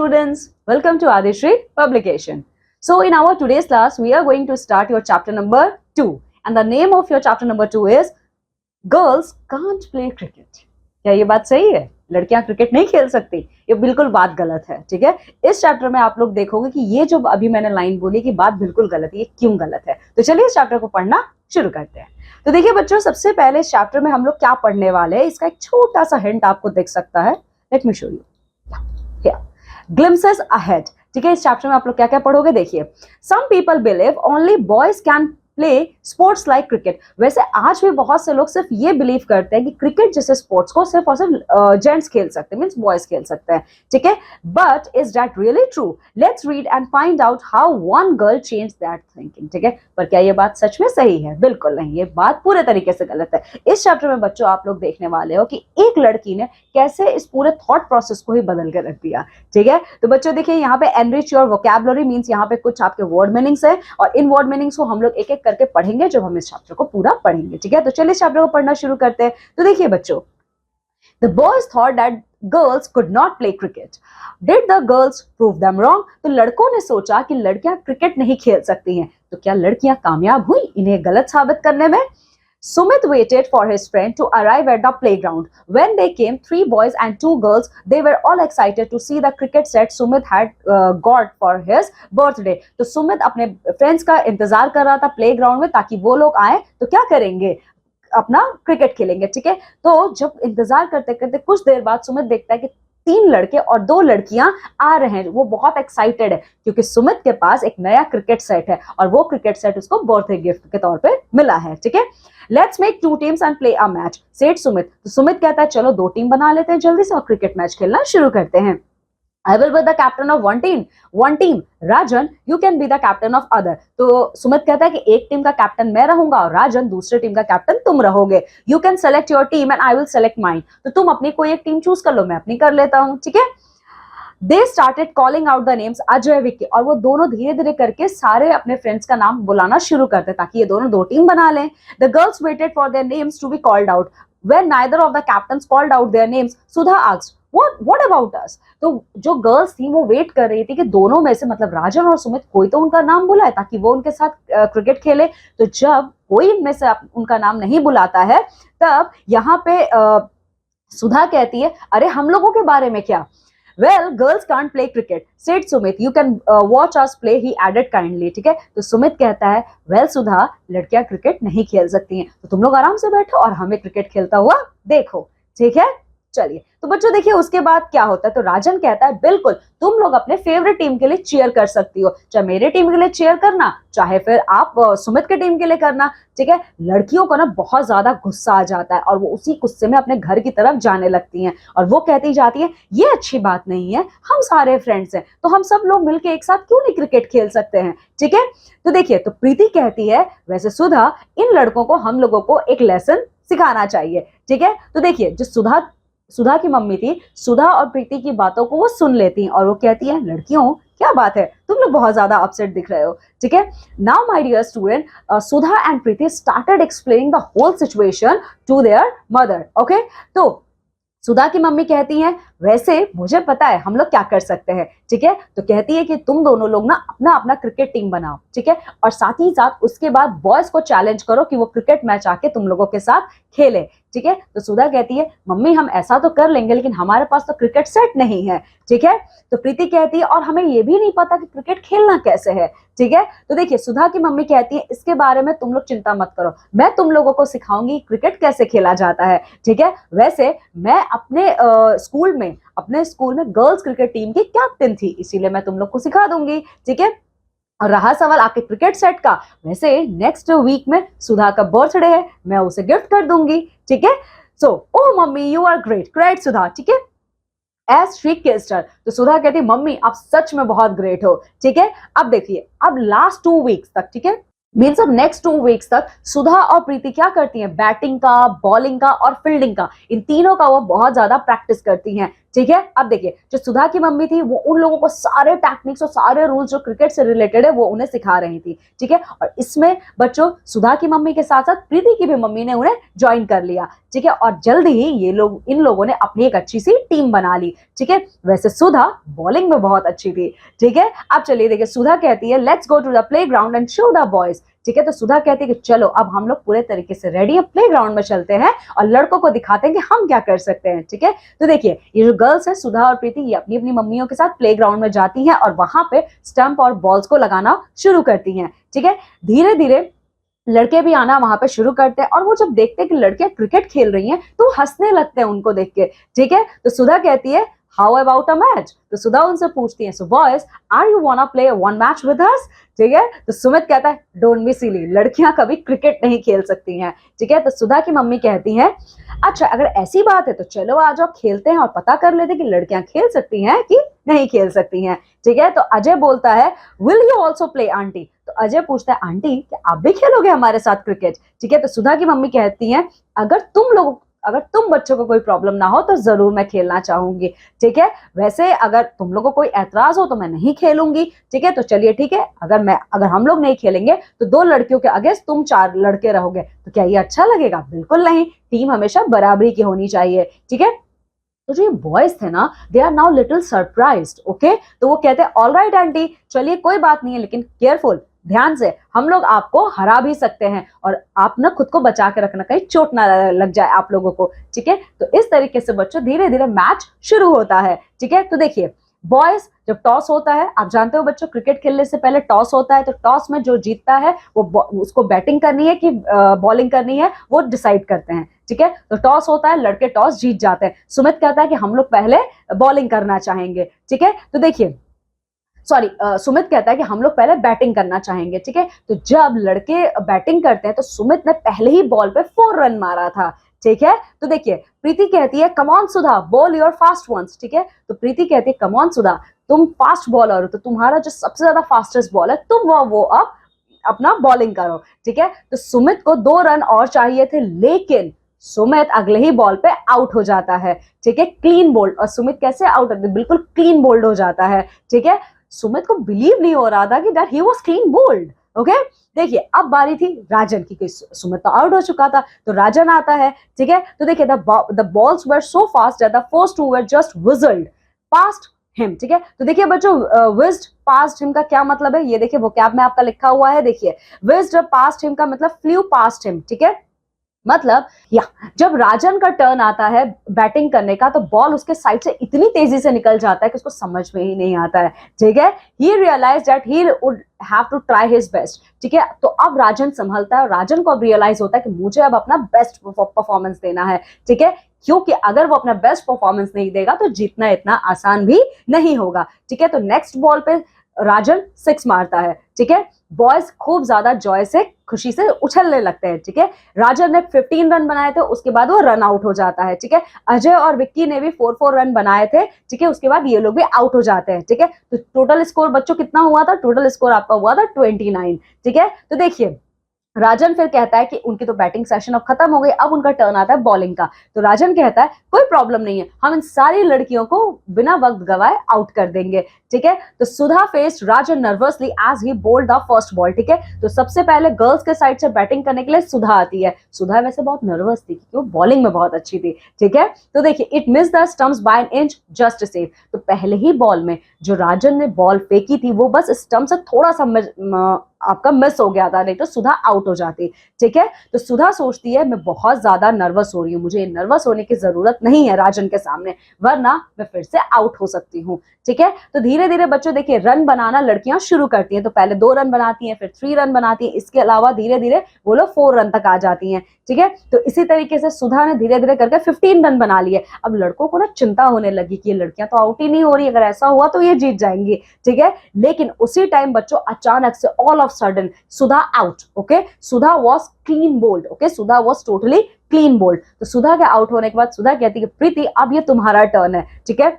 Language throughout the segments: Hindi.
students, welcome to Adishri Publication. So in our today's class, we are going to start your chapter number 2 and the name of your chapter number 2 is Girls Can't Play Cricket. क्या ये बात सही है? लड़कियां क्रिकेट नहीं खेल सकती? ये बिल्कुल बात गलत है, ठीक है? इस चैप्टर में आप लोग देखोगे कि ये जो अभी मैंने लाइन बोली कि बात बिल्कुल गलत है, ये क्यों गलत है? तो चलिए इस चैप्टर को पढ़ना शुरू करते हैं। तो देखिए बच्चों, सबसे पहले इस चैप्टर में हम लोग क्या पढ़ने वाले हैं, इसका एक छोटा सा हिंट आपको दिख सकता है। Let me show you. Glimpses ahead, ठीक है? इस चैप्टर में आप लोग क्या क्या पढ़ोगे, देखिए। Some people believe only boys can play sports like cricket. वैसे आज भी बहुत से लोग सिर्फ ये बिलीव करते हैं कि क्रिकेट जैसे स्पोर्ट्स को सिर्फ और सिर्फ जेंट्स खेल सकते हैं, मींस बॉयज खेल सकते हैं, ठीक है? But is that really true? Let's read and find out how one girl change that thinking, ठीक है? पर क्या ये बात सच में सही है? बिल्कुल नहीं, ये बात पूरे तरीके से गलत है। इस चैप्टर में बच्चों आप लोग देखने वाले हो कि एक लड़की ने कैसे इस पूरे थॉट प्रोसेस को ही बदल के रख दिया, ठीक है? तो बच्चों देखिए, यहाँ पे एनरिच योर वोकैबुलरी मींस यहाँ पे कुछ आपके वर्ड मीनिंग्स है और इन वर्ड मीनिंग्स को हम लोग एक एक करके पढ़ेंगे जब हम इस चैप्टर को पूरा पढ़ेंगे, ठीक है? तो चलिए इस चैप्टर को पढ़ना शुरू करते हैं। तो देखिए बच्चों, The boys thought that girls could not play cricket. Did the girls prove them wrong? तो लड़कों ने सोचा कि लड़कियां क्रिकेट नहीं खेल सकती हैं। तो क्या लड़कियां कामयाब हुई इन्हें गलत साबित करने में? Sumit waited for his friend to arrive at the playground. When they came, 3 boys and 2 girls, they were all excited to see the cricket set Sumit had got for his birthday. तो सुमित अपने फ्रेंड्स का इंतजार कर रहा था प्लेग्राउंड में ताकि वो लोग आए तो क्या करेंगे, अपना क्रिकेट खेलेंगे, ठीक है? तो जब इंतजार करते करते कुछ देर बाद सुमित देखता है कि 3 लड़के और 2 लड़कियां आ रहे हैं। वो बहुत एक्साइटेड है क्योंकि सुमित के पास एक नया क्रिकेट सेट है और वो क्रिकेट सेट उसको बर्थडे गिफ्ट के तौर पे मिला है, ठीक है? Let's make 2 teams and play a match, said Sumit. तो सुमित कहता है चलो 2 टीम बना लेते हैं जल्दी से और क्रिकेट मैच खेलना शुरू करते हैं। I will be the captain of one team. Rajan, you can be the captain of other. तो सुमित कहता है कि एक टीम का कैप्टन मैं रहूंगा और राजन दूसरे टीम का कैप्टन तुम रहोगे। You can select your team and I will select mine. तो तुम अपनी कोई एक टीम चूज कर लो, मैं अपनी कर लेता हूँ, ठीक है? They started calling out the names Ajay Vicky, और वो दोनों धीरे धीरे करके सारे अपने फ्रेंड्स का नाम बुलाना शुरू करते ताकि ये दोनों 2 टीम बना लें। The girls waited for their names to be called out. When neither of the captains called out their names, Sudha asked, What about us? तो जो गर्ल्स थी वो वेट कर रही थी कि दोनों में से मतलब राजन और सुमित कोई तो उनका नाम बुलाए ताकि वो उनके साथ क्रिकेट खेले। तो जब कोई इनमें से उनका नाम नहीं बुलाता है तब यहाँ पे सुधा कहती है अरे हम लोगों के बारे में क्या? Well, girls can't play cricket, said Sumit. You can watch us play, he added kindly. ठीक है? तो सुमित कहता है well सुधा, लड़कियां क्रिकेट नहीं खेल सकती हैं, तो तुम लोग आराम से बैठो और हमें क्रिकेट खेलता हुआ देखो, ठीक है? चलिए तो बच्चों देखिए उसके बाद क्या होता है। तो राजन कहता है बिल्कुल तुम लोग अपने फेवरेट टीम के लिए चीयर कर सकती हो, चाहे मेरे टीम के लिए चीयर करना चाहे फिर आप सुमित के टीम के लिए करना, ठीक है? लड़कियों को ना बहुत ज्यादा गुस्सा आ जाता है और वो उसी गुस्से में अपने घर की तरफ जाने लगती हैं और वो कहती जाती है ये अच्छी बात नहीं है, हम सारे फ्रेंड्स हैं तो हम सब लोग मिलकर एक साथ क्यों नहीं क्रिकेट खेल सकते हैं, ठीक है? तो देखिए तो प्रीति कहती है वैसे सुधा इन लड़कों को हम लोगों को एक लेसन सिखाना चाहिए, ठीक है? तो देखिए जो सुधा की मम्मी थी, सुधा और प्रीति की बातों को वो सुन लेती हैं और वो कहती है लड़कियों क्या बात है, तुम लोग बहुत ज्यादा अपसेट दिख रहे हो, ठीक है? Now my dear student, Sudha and Preeti started explaining the whole situation to their mother, okay? तो सुधा की मम्मी कहती हैं वैसे मुझे पता है हम लोग क्या कर सकते हैं, ठीक है? तो कहती है कि तुम दोनों लोग ना अपना अपना क्रिकेट टीम बनाओ, ठीक है? और साथ ही साथ उसके बाद बॉयज को चैलेंज करो कि वो क्रिकेट मैच आके तुम लोगों के साथ खेले, ठीक है? तो सुधा कहती है मम्मी हम ऐसा तो कर लेंगे लेकिन हमारे पास तो क्रिकेट सेट नहीं है, ठीक है? तो प्रीति कहती है और हमें ये भी नहीं पता कि क्रिकेट खेलना कैसे है, ठीक है? तो देखिए सुधा की मम्मी कहती है इसके बारे में तुम लोग चिंता मत करो, मैं तुम लोगों को सिखाऊंगी क्रिकेट कैसे खेला जाता है, ठीक है? वैसे मैं अपने स्कूल में गर्ल्स क्रिकेट टीम की कैप्टन थी, इसीलिए मैं तुम लोग को सिखा दूंगी, ठीक है? और रहा सवाल आपके क्रिकेट सेट का, वैसे नेक्स्ट वीक में सुधा का बर्थडे है, मैं उसे गिफ्ट कर दूंगी, ठीक है? सो ओह मम्मी यू आर ग्रेट सुधा, ठीक है? एज शी किस्ड हर, तो सुधा कहती मम्मी आप सच में बहुत ग्रेट हो, ठीक है? अब देखिए अब लास्ट 2 वीक्स तक, ठीक है, मीन्स अब नेक्स्ट 2 वीक्स तक सुधा और प्रीति क्या करती हैं, बैटिंग का, बॉलिंग का और फील्डिंग का, इन तीनों का वो बहुत ज्यादा प्रैक्टिस करती हैं। ठीक है, अब देखिए जो सुधा की मम्मी थी वो उन लोगों को सारे टेक्निक्स और सारे रूल्स जो क्रिकेट से रिलेटेड है वो उन्हें सिखा रही थी। ठीक है, और इसमें बच्चों सुधा की मम्मी के साथ साथ प्रीति की भी मम्मी ने उन्हें ज्वाइन कर लिया। ठीक है, और जल्दी ही ये लोग, इन लोगों ने अपनी एक अच्छी सी टीम बना ली। ठीक है, वैसे सुधा बॉलिंग में बहुत अच्छी थी। ठीक है, अब चलिए देखिए सुधा कहती है let's go to the playground and show the boys. ठीक है, तो सुधा कहती है कि चलो अब हम लोग पूरे तरीके से रेडी है, प्लेग्राउंड में चलते हैं और लड़कों को दिखाते हैं कि हम क्या कर सकते हैं। ठीक है, तो देखिए ये जो गर्ल्स है सुधा और प्रीति, ये अपनी अपनी मम्मियों के साथ प्लेग्राउंड में जाती हैं और वहां पे स्टंप और बॉल्स को लगाना शुरू करती हैं। ठीक है, धीरे धीरे लड़के भी आना वहां पे शुरू करते हैं और वो जब देखते हैं कि लड़कियां क्रिकेट खेल रही हैं तो हंसने लगते हैं उनको देख के। ठीक है, तो सुधा कहती है हाउ अबाउट अ मैच, तो सुधा उनसे पूछती है so boys are you wanna play one match with us. ठीक है, तो सुमित कहता है डोंट बी सिली, लड़कियां कभी क्रिकेट नहीं खेल सकती हैं। ठीक है, तो सुधा की मम्मी कहती है अच्छा अगर ऐसी बात है तो चलो आ जाओ खेलते हैं और पता कर लेते कि लड़कियां खेल सकती हैं कि नहीं खेल सकती हैं। ठीक है, तो अजय बोलता है will you also play aunty, तो अजय पूछता है आंटी क्या आप भी खेलोगे हमारे साथ क्रिकेट। ठीक है, तो सुधा की मम्मी कहती है अगर तुम बच्चों को कोई प्रॉब्लम ना हो तो जरूर मैं खेलना चाहूंगी। ठीक है, वैसे अगर तुम लोगों को कोई ऐतराज हो तो मैं नहीं खेलूंगी। ठीक है, तो चलिए ठीक है, अगर हम लोग नहीं खेलेंगे तो 2 लड़कियों के अगेंस्ट तुम 4 लड़के रहोगे, तो क्या ये अच्छा लगेगा? बिल्कुल नहीं, टीम हमेशा बराबरी की होनी चाहिए। ठीक है, तो जो ये बॉयज थे ना they are now little surprised. Okay, तो वो कहते हैं ऑल राइट आंटी, चलिए कोई बात नहीं है लेकिन केयरफुल, ध्यान से, हम लोग आपको हरा भी सकते हैं और आप ना खुद को बचा के रखना कहीं चोट ना लग जाए आप लोगों को। ठीक है, तो इस तरीके से बच्चों धीरे धीरे मैच शुरू होता है। ठीक है, तो देखिए बॉयज जब टॉस होता है, आप जानते हो बच्चों क्रिकेट खेलने से पहले टॉस होता है, तो टॉस में जो जीतता है वो उसको बैटिंग करनी है कि बॉलिंग करनी है वो डिसाइड करते हैं। ठीक है, तो टॉस होता है, लड़के टॉस जीत जाते हैं, सुमित कहता है कि हम लोग पहले बॉलिंग करना चाहेंगे। ठीक है, तो देखिए सुमित कहता है कि हम लोग पहले बैटिंग करना चाहेंगे। ठीक है, तो जब लड़के बैटिंग करते हैं तो सुमित ने पहले ही बॉल पे 4 रन मारा था। ठीक है, तो देखिए प्रीति कहती है come on Sudha ball your fast ones. ठीक है, तो प्रीति कहती है कम ऑन सुधा तुम फास्ट बॉलर हो, तो तुम्हारा जो सबसे ज्यादा फास्टेस्ट बॉल है तुम वो अब अपना बॉलिंग करो। ठीक है, तो सुमित को 2 रन और चाहिए थे लेकिन सुमित अगले ही बॉल पे आउट हो जाता है। ठीक है, क्लीन बोल्ड, और सुमित कैसे आउट होता है? बिल्कुल क्लीन बोल्ड हो जाता है। ठीक है, सुमित को बिलीव नहीं हो रहा था कि that he was clean bowled. Okay, देखिए अब बारी थी राजन की, सुमित तो आउट हो चुका था, तो राजन आता है। ठीक है, तो देखिए the balls were so fast that the first 2 were just whistled past him. ठीक है, तो देखिए बच्चों विज्ड पास्ट हिम का क्या मतलब है, ये देखिए वोकैब में आपका लिखा हुआ है। देखिए विज्ड पास्ट हिम का मतलब फ्लू पास्ट हिम। ठीक है, मतलब या जब राजन का टर्न आता है बैटिंग करने का तो बॉल उसके साइड से इतनी तेजी से निकल जाता है कि उसको समझ में ही नहीं आता है। ठीक है, he realise that he would have to try his best. ठीक है, तो अब राजन संभलता है और राजन को अब रियलाइज होता है कि मुझे अब अपना बेस्ट परफॉर्मेंस देना है। ठीक है, क्योंकि अगर वो अपना बेस्ट परफॉर्मेंस नहीं देगा तो जीतना इतना आसान भी नहीं होगा। ठीक है, तो नेक्स्ट बॉल पे राजन 6 मारता है। ठीक है, बॉयज खूब ज्यादा जॉय से खुशी से उछलने लगते हैं। ठीक है, राजन ने 15 रन बनाए थे, उसके बाद वो रन आउट हो जाता है। ठीक है, अजय और विक्की ने भी 4 रन बनाए थे। ठीक है, उसके बाद ये लोग भी आउट हो जाते हैं। ठीक है, तो टोटल स्कोर बच्चों कितना हुआ था? टोटल स्कोर आपका हुआ था 29। ठीक है, तो देखिए राजन फिर कहता है कि उनकी तो बैटिंग सेशन अब खत्म हो गई, अब उनका टर्न आता है बॉलिंग का। तो राजन कहता है कोई प्रॉब्लम नहीं है, हम इन सारी लड़कियों को बिना वक्त गवाए आउट कर देंगे। ठीक है, तो Sudha faced Rajan nervously as he bowled the first ball. ठीक है, तो सबसे पहले गर्ल्स के साइड से बैटिंग करने के लिए सुधा आती है। सुधा वैसे बहुत नर्वस थी क्योंकि वो बॉलिंग में बहुत अच्छी थी। ठीक है, तो देखिए it miss the stumps by an inch just save, तो पहले ही बॉल में जो राजन ने बॉल फेंकी थी वो बस स्टंप से थोड़ा सा आपका मिस हो गया था, नहीं तो सुधा आउट हो जाती। ठीक है, तो सुधा सोचती है मैं बहुत ज्यादा नर्वस हो रही हूँ, मुझे नर्वस होने की जरूरत नहीं है राजन के सामने, वरना मैं फिर से आउट हो सकती हूँ। ठीक है, तो धीरे धीरे बच्चों देखिए रन बनाना लड़कियां शुरू करती हैं, तो पहले 2 रन बनाती हैं, फिर 3 रन बनाती हैं, इसके अलावा धीरे धीरे वो लोग 4 रन तक आ जाती हैं। ठीक है, तो इसी तरीके से सुधा ने धीरे धीरे करके 15 रन बना लिए। अब लड़कों को ना चिंता होने लगी कि ये लड़कियां तो आउट ही नहीं हो रही, अगर ऐसा हुआ तो ये जीत जाएंगी। ठीक है, लेकिन उसी टाइम बच्चों अचानक से all of sudden Sudha out. Okay, Sudha was clean bold. Okay, Sudha was totally clean bowled. तो सुधा के आउट होने के बाद सुधा कहती है प्रीति अब ये तुम्हारा टर्न है। ठीक है,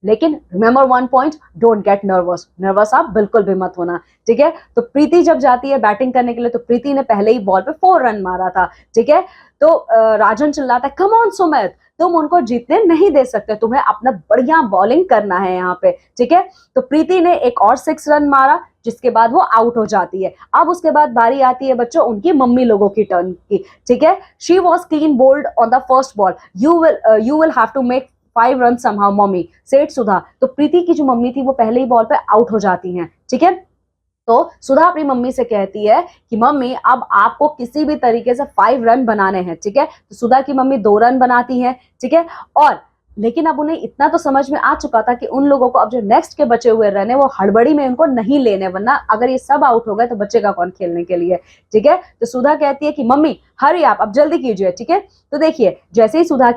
लेकिन remember one point, don't get nervous, nervous आप बिल्कुल भी मत होना, ठीक है। तो प्रीति जब जाती है बैटिंग करने के लिए, तो प्रीति ने पहले ही बॉल पे 4 रन मारा था, ठीक है। तो राजन चिल्लाता है, कम ऑन सुमित, तुम उनको जीतने नहीं दे सकते, तुम्हें अपना बढ़िया बॉलिंग करना है यहाँ पे, ठीक है। तो प्रीति ने एक और 6 रन मारा, जिसके बाद वो आउट हो जाती है। अब उसके बाद बारी आती है बच्चों उनकी मम्मी लोगों की टर्न की, ठीक है। She was clean bowled on the first ball, you will have to make 5 run somehow mummy, said Sudha. तो प्रीति की जो मम्मी थी वो पहले ही बॉल पे आउट हो जाती हैं, ठीक है। तो सुधा अपनी मम्मी से कहती है कि मम्मी अब आपको किसी भी तरीके से 5 रन बनाने हैं, ठीक है। तो सुधा की मम्मी 2 रन बनाती है, ठीक है। और लेकिन अब उन्हें इतना तो समझ में आ चुका था कि उन लोगों को अब जो नेक्स्ट के बचे हुए रन है वो हड़बड़ी में उनको नहीं लेने, वरना अगर ये सब आउट हो गए तो बचेगा कौन खेलने के लिए, ठीक है। तो सुधा कहती है कि मम्मी हरी आप, अब जल्दी कीजिए, ठीक है। तो देखिए जैसे ही सुधा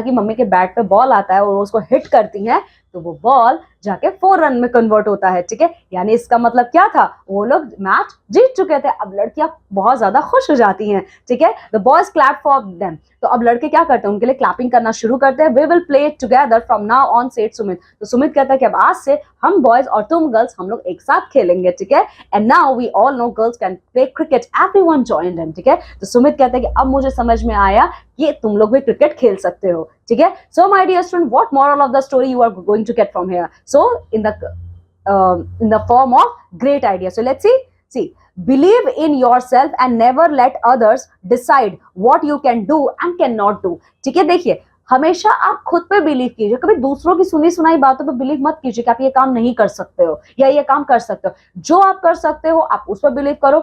की मम्मी के बैट पे बॉल आता है और उसको हिट करती है, तो वो बॉल जाके 4 रन में कन्वर्ट होता है, ठीक है। यानी इसका मतलब क्या था, वो लोग मैच जीत चुके थे। अब लड़कियां बहुत ज्यादा खुश हो जाती हैं, ठीक है। The boys clap for them. तो अब लड़के क्या करते हैं, उनके लिए क्लैपिंग करना शुरू करते हैं। We will play together from now on, said Sumit. तो सुमित कहता है कि अब आज से हम बॉयज और तुम गर्ल्स हम लोग एक साथ खेलेंगे, ठीक है। And now we all know girls can play cricket, everyone join them, ठीक है। तो सुमित कहता है कि अब मुझे समझ में आया कि तुम लोग भी क्रिकेट खेल सकते हो, ठीक है। So my dear student, what moral of the story you are going to get from here? So in the form of great idea. So let's see, believe in yourself and never let others decide what you can do and cannot do, ठीक है। देखिए हमेशा आप खुद पे बिलीव कीजिए, कभी दूसरों की सुनी सुनाई बातों पे बिलीव मत कीजिए कि आप ये काम नहीं कर सकते हो या ये काम कर सकते हो। जो आप कर सकते हो आप उस पर बिलीव करो।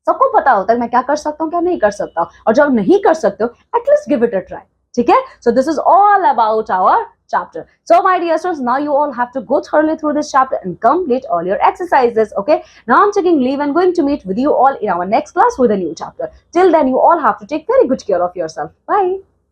सबको पता होता है मैं क्या कर सकता हूँ क्या नहीं कर सकता हूँ, और जब नहीं कर सकते हो at least give it a try, ठीक है। So this is all about our chapter. So my dear students, now you all have to go thoroughly through this chapter and complete all your exercises, okay. Now I'm taking leave and going to meet with you all in our next class with a new chapter. Till then you all have to take very good care of yourself. Bye.